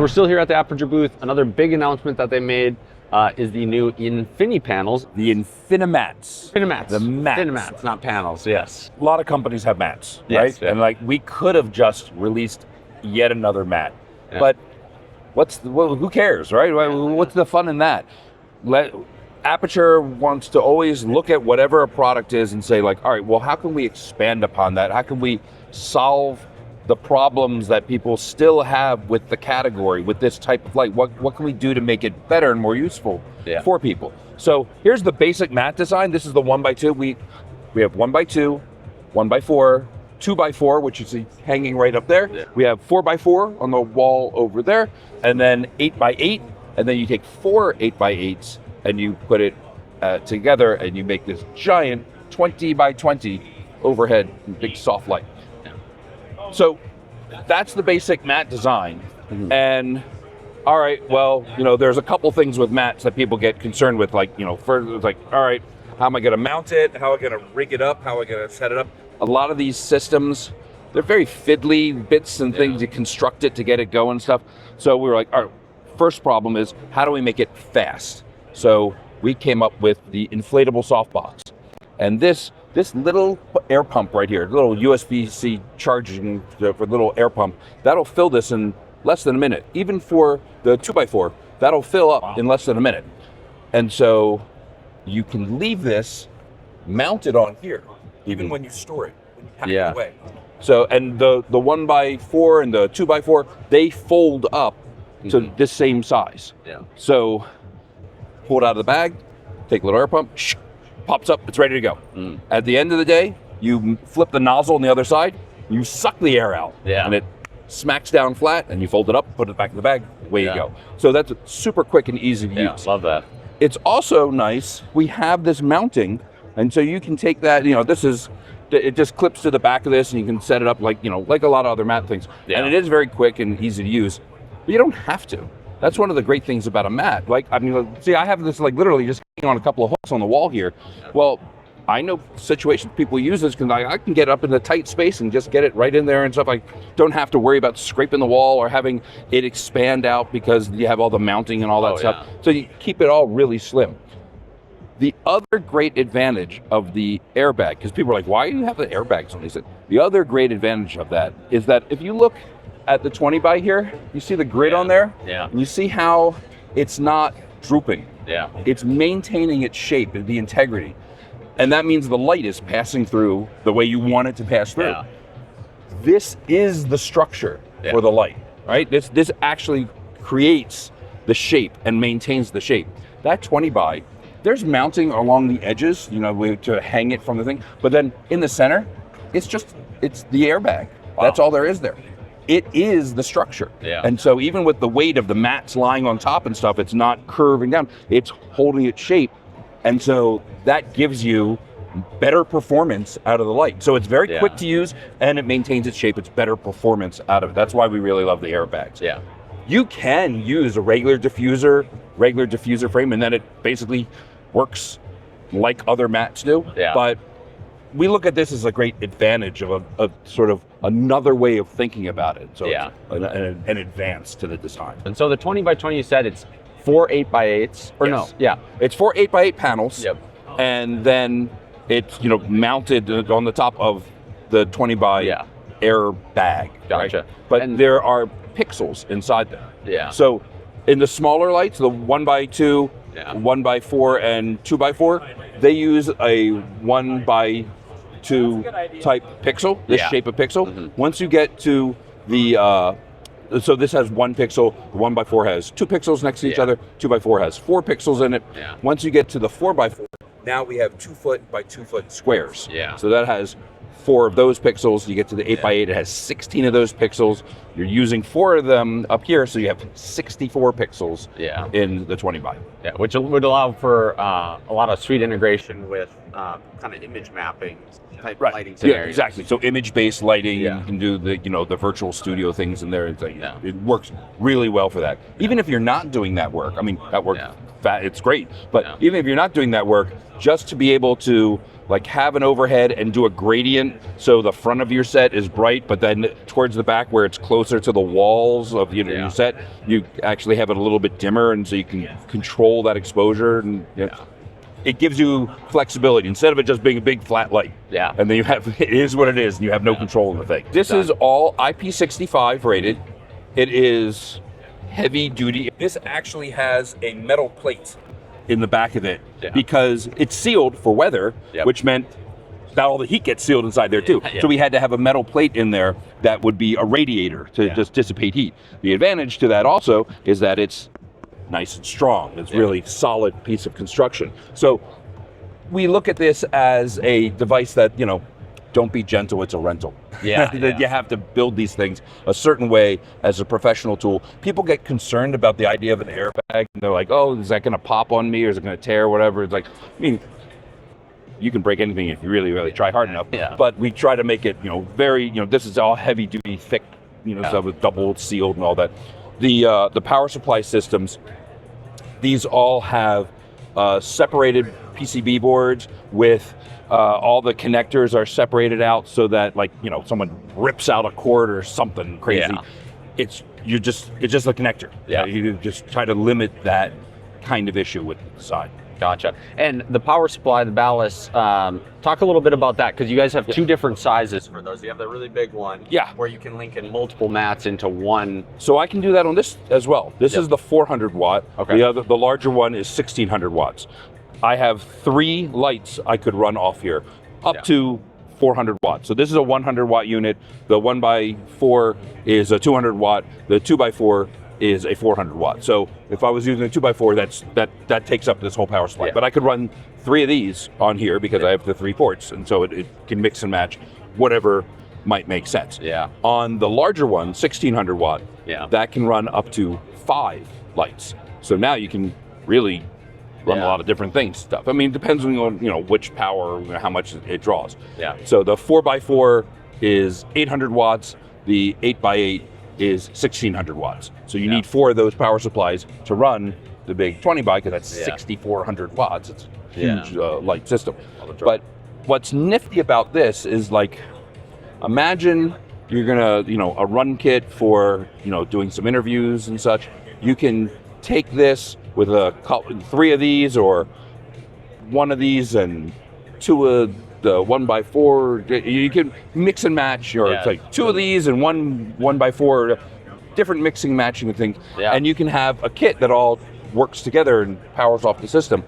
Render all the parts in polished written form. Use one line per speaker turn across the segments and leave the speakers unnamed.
So we're still here at the Aputure booth. Another big announcement that they made is the new Infini panels.
The Infinimats.
Infinimats.
The mats.
Infinimats, not panels, yes.
A lot of companies have mats,
Yes,
right?
yeah.
And like we could have just released yet another mat,
Yeah.
but who cares, right? What's the fun in that? Aputure wants to always look at whatever a product is and say like, all right, well, how can we expand upon that? How can we solve the problems that people still have with the category, with this type of light? What can we do to make it better and more useful for people? So here's the basic mat design. This is the 1x2. We have 1x2, 1x4, 2x4, which is hanging right up there.
Yeah.
We have 4x4 on the wall over there, and then 8x8, and then you take 4 8x8s and you put it together and you make this giant 20x20 overhead big soft light. So that's the basic mat design. Mm-hmm. And all right, well, there's a couple things with mats that people get concerned with, like, first it's like, all right, how am I going to mount it? How am I going to rig it up? How am I going to set it up? A lot of these systems, they're very fiddly bits and things. You construct it to get it going and stuff. So we were like, all right, first problem is how do we make it fast? So we came up with the inflatable softbox. And this little air pump right here, little USB-C charging for little air pump, that'll fill this in less than a minute. Even for the 2x4, that'll fill up in less than a minute. And so you can leave this mounted on here, even when you store it, when you pack it away. So, and the 1x4 and the 2x4, they fold up to this same size.
Yeah.
So pull it out of the bag, take a little air pump, pops up, it's ready to go. At the end of the day, you flip the nozzle on the other side, you suck the air out, and it smacks down flat, and you fold it up, put it back in the bag, away you go. So that's super quick and easy to use.
Love that.
It's also nice, we have this mounting, and so you can take that, it just clips to the back of this, and you can set it up like a lot of other mat things. And it is very quick and easy to use, but you don't have to. That's one of the great things about a mat. See, I have this literally just hanging on a couple of hooks on the wall here. Well, I know situations people use this because I can get up in a tight space and just get it right in there and stuff. I don't have to worry about scraping the wall or having it expand out because you have all the mounting and all that stuff. Yeah. So you keep it all really slim. The other great advantage of the airbag, because people are like, why do you have the airbags on these? The other great advantage of that is that if you look at the 20 by here, you see the grid on there?
Yeah.
And you see how it's not drooping.
Yeah.
It's maintaining its shape and the integrity. And that means the light is passing through the way you want it to pass through.
Yeah.
This is the structure for the light, right? This actually creates the shape and maintains the shape. That 20 by, there's mounting along the edges, to hang it from the thing. But then in the center, it's the airbag. Wow. That's all there is there. It is the structure. Yeah. And so even with the weight of the mats lying on top and stuff, it's not curving down, it's holding its shape. And so that gives you better performance out of the light. So it's very quick to use and it maintains its shape. It's better performance out of it. That's why we really love the airbags.
Yeah.
You can use a regular diffuser frame, and then it basically works like other mats do. Yeah. But we look at this as a great advantage of a sort of another way of thinking about it. So it's an advance to the design.
And so the 20 by 20, you said it's 4 8x8s, or no? Yeah.
It's 4 8x8 panels.
Yep.
And then it's mounted on the top of the 20 by air bag.
Gotcha.
Right? But there are pixels inside them.
Yeah.
So in the smaller lights, the 1x2, 1x4, and 2x4, they use a 1x2 type pixel, this shape of pixel. Mm-hmm. Once you get to the, so this has 1 pixel, the 1x4 has 2 pixels next to each other, 2x4 has 4 pixels in it. Yeah. Once you get to the 4x4, now we have 2 foot by 2 foot squares. Yeah. So that has 4 of those pixels. You get to the 8x8, it has 16 of those pixels. You're using 4 of them up here, so you have 64 pixels in the 20 by. Yeah, which would allow for a lot of sweet integration with kind of image mapping type lighting scenarios. Yeah, exactly. So image-based lighting, you can do the the virtual studio things in there. It's it works really well for that. Even if you're not doing that work, I mean, that work, it's great. But even if you're not doing that work, just to be able to like have an overhead and do a gradient so the front of your set is bright, but then towards the back where it's closer to the walls of your set, you actually have it a little bit dimmer, and so you can control that exposure. And it gives you flexibility instead of it just being a big flat light.
Yeah.
And then you have, it is what it is, and you have no control of the thing. This is all IP65 rated. It is heavy duty. This actually has a metal plate in the back of it because it's sealed for weather, which meant that all the heat gets sealed inside there too. So we had to have a metal plate in there that would be a radiator to just dissipate heat. The advantage to that also is that it's nice and strong. It's really solid piece of construction. So we look at this as a device that, you know, don't be gentle, it's a rental. That you have to build these things a certain way as a professional tool. People get concerned about the idea of an airbag, and they're like, oh, is that gonna pop on me, or is it gonna tear, or whatever. It's like, I mean, you can break anything if you really, really try hard enough. But we try to make it, you know, very, you know, this is all heavy duty, thick, you know, stuff with double sealed and all that. The power supply systems, these all have separated PCB boards with all the connectors are separated out so that, like, you know, someone rips out a cord or something crazy. It's just a connector. You just try to limit that kind of issue with the design.
Gotcha. And the power supply, the ballast, talk a little bit about that, because you guys have two different sizes for those. You have the really big one, where you can link in multiple mats into one.
So I can do that on this as well. This is the 400 watt.
Okay.
The larger one is 1600 watts. I have 3 lights I could run off here, up to 400 watts. So this is a 100 watt unit. The 1x4 is a 200 watt. The 2x4 is a 400 watt. So if I was using a 2x4, that takes up this whole power supply. But I could run 3 of these on here because I have the 3 ports, and so it can mix and match whatever might make sense. On the larger one, 1600 watt, that can run up to 5 lights. So now you can really run a lot of different stuff. I mean, it depends on, you know, which power, how much it draws. So the 4x4 is 800 watts. The 8x8 is 1600 watts. So you need 4 of those power supplies to run the big 20 by, because that's 6400 watts. It's a huge light system. But what's nifty about this is, like, imagine you're gonna, you know, a run kit for, you know, doing some interviews and such. You can take this with 3 of these, or 1 of these and 2 of the 1x4. You can mix and match, or it's like 2 of these and 1x4, different mixing, matching and things. And you can have a kit that all works together and powers off the system.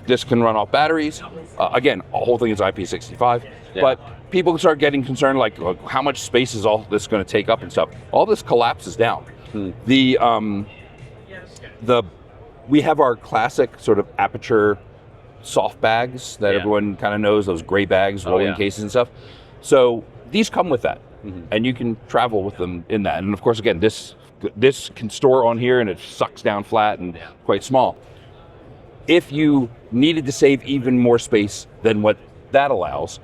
This can run off batteries. Again, the whole thing is IP65, but people start getting concerned, like, how much space is all this going to take up and stuff. All this collapses down. We have our classic sort of Aputure soft bags that everyone kind of knows, those gray bags, rolling cases and stuff. So these come with that, and you can travel with them in that. And of course, again, this can store on here, and it sucks down flat and quite small. If you needed to save even more space than what that allows,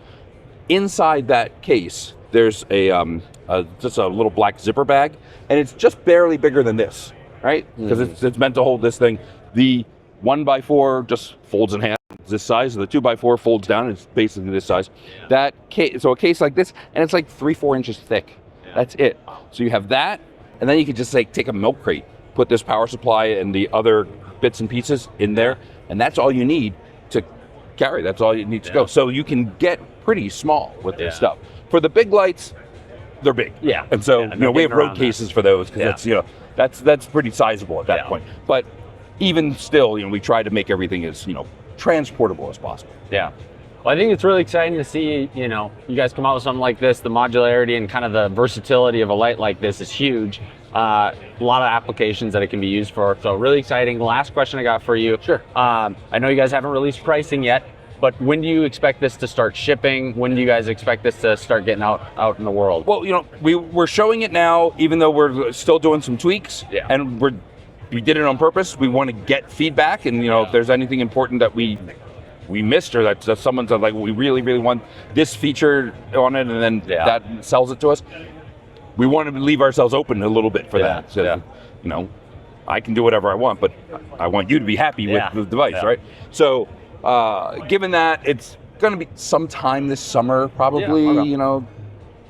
inside that case, there's just a little black zipper bag, and it's just barely bigger than this, right? Because it's meant to hold this thing. The 1x4 just folds in half, this size. The 2x4 folds down, it's basically this size. So a case like this, and it's like 3-4 inches thick. That's it. So you have that, and then you could just, like, take a milk crate, put this power supply and the other bits and pieces in there, and that's all you need to carry. That's all you need to go. So you can get pretty small with this stuff. For the big lights, they're big. And so, you know, we have road cases for those, because that's, you know, that's pretty sizable at that point. But even still, you know, we try to make everything as, you know, transportable as possible.
Well, I think it's really exciting to see, you know, you guys come out with something like this. The modularity and kind of the versatility of a light like this is huge. A lot of applications that it can be used for. So really exciting. Last question I got for you.
Sure.
I know you guys haven't released pricing yet, but when do you expect this to start shipping? When do you guys expect this to start getting out in the world?
Well, you know, we're showing it now, even though we're still doing some tweaks, and we did it on purpose. We want to get feedback, and, you know, if there's anything important that we missed, or that someone's like, we really, really want this feature on it, and then that sells it to us, we want to leave ourselves open a little bit for that. So, you know, I can do whatever I want, but I want you to be happy with the device, right? So, given that, going to be sometime this summer, probably.
Yeah, okay.
You know,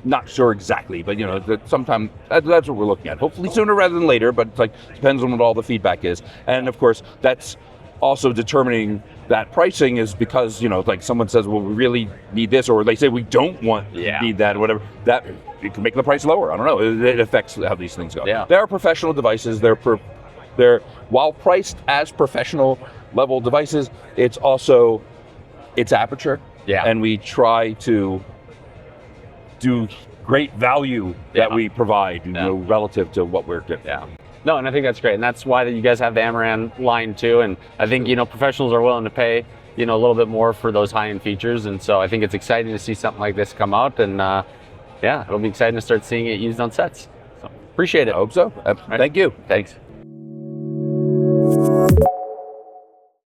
not sure exactly, but you know, sometime that's what we're looking at. Hopefully sooner rather than later, but it's like depends on what all the feedback is. And of course, that's also determining that pricing is because, you know, like someone says, well, we really need this, or they say we don't need that, or whatever. That it can make the price lower. I don't know. It affects how these things go.
Yeah.
They are professional devices. They're while priced as professional level devices, it's Aputure.
Yeah.
And we try to do great value that we provide, you know, relative to what we're getting.
Yeah. No, and I think that's great. And that's why you guys have the Amaran line too. And I think, you know, professionals are willing to pay, you know, a little bit more for those high-end features. And so I think it's exciting to see something like this come out. And yeah, it'll be exciting to start seeing it used on sets. So appreciate it.
I hope so. Thank you.
Thanks.